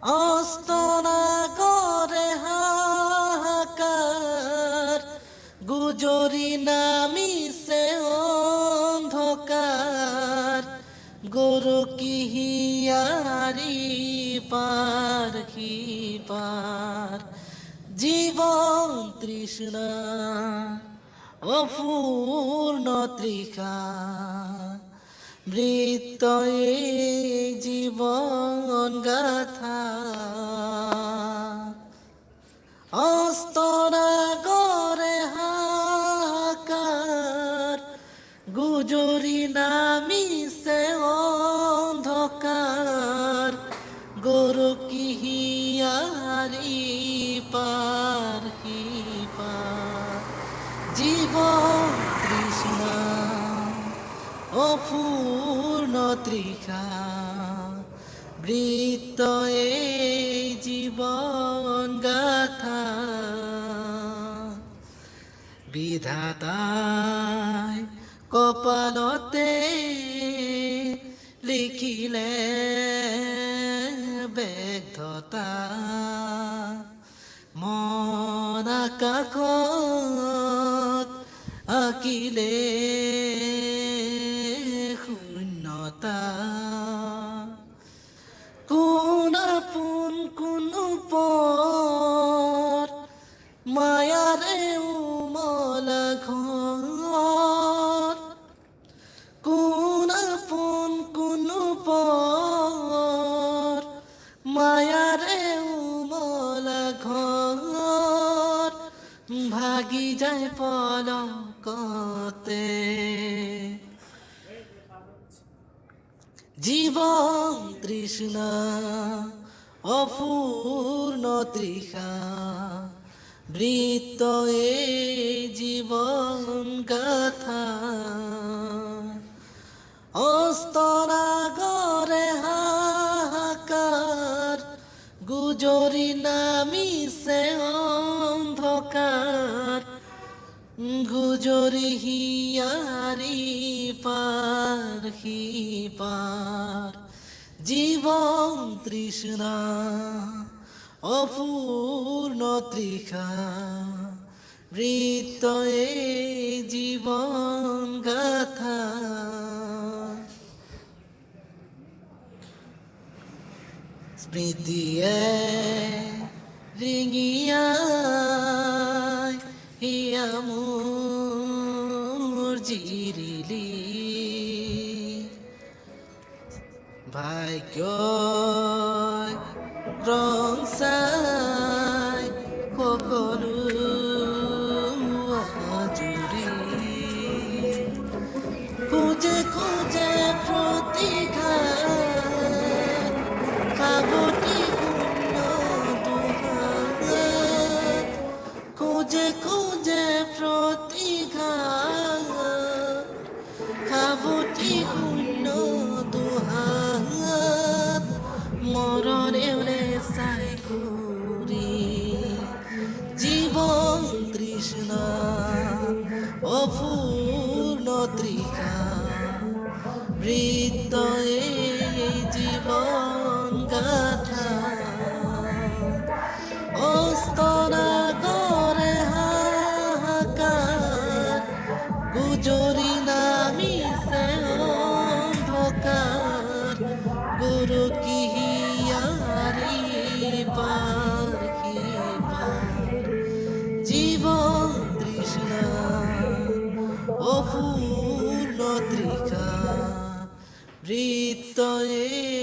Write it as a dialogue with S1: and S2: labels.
S1: অস্তনা করে হাহাকার গুজরি নামিছে অন্ধকার গরু কি হিয়ারি পার জীবন তৃষ্ণা অপূর্ণ তৃষা মৃত জীবন গাথা অস্তরা করে হাহাকার গুজরি নামিছে অন্ধকার গরু কি হিয়ারি পার জীবন তৃষ্ণা অপূর্ণ তৃষা বৃত্ত এই জীবন গাথা বিধাতায় কপালতে লিখিলে ব্যর্থতা মন আকাশত আঁকিলে শূন্যতা কোন আপোন কোনো পৰ মায়াৰে উমলা ঘৰ কোন আপোন কোনো পৰ মায়াৰে উমলা ঘৰ ভাগি যায় পলকতে জীবন তৃষ্ণা অপূর্ণ তৃষা বৃত্ত এই জীবন গাথা অস্তরা গরে হাহাকার গুজরি নামিছে অন্ধকার গুজরি হিয়ারি পার জীবন তৃষ্ণা অপূর্ণ তৃষা বৃত্ত এই জীবন গাথা স্মৃতিয়ে ৰিঙিয়াই হিয়া মোৰ জিৰিলি ভাগ্যই ৰং চাই সকলো আজৰি খোজে খোজে প্ৰতিঘাত খাবতি শূন্য দুহাত খোজে খোজে প্ৰতিঘাত খাবতি শূন্য দুহাত মৰণেৰে চাই ঘূৰি জীবন তৃষ্ণা অপূৰ্ণ তৃষা বৃত্ত এই জীবন গাথা অস্তরা করে হাহাকার গুজরি নামিছে অন্ধকার গুরু কি হিয়ারি পার জীবন তৃষ্ণা অপূর্ণ তৃষা বৃত্ত এই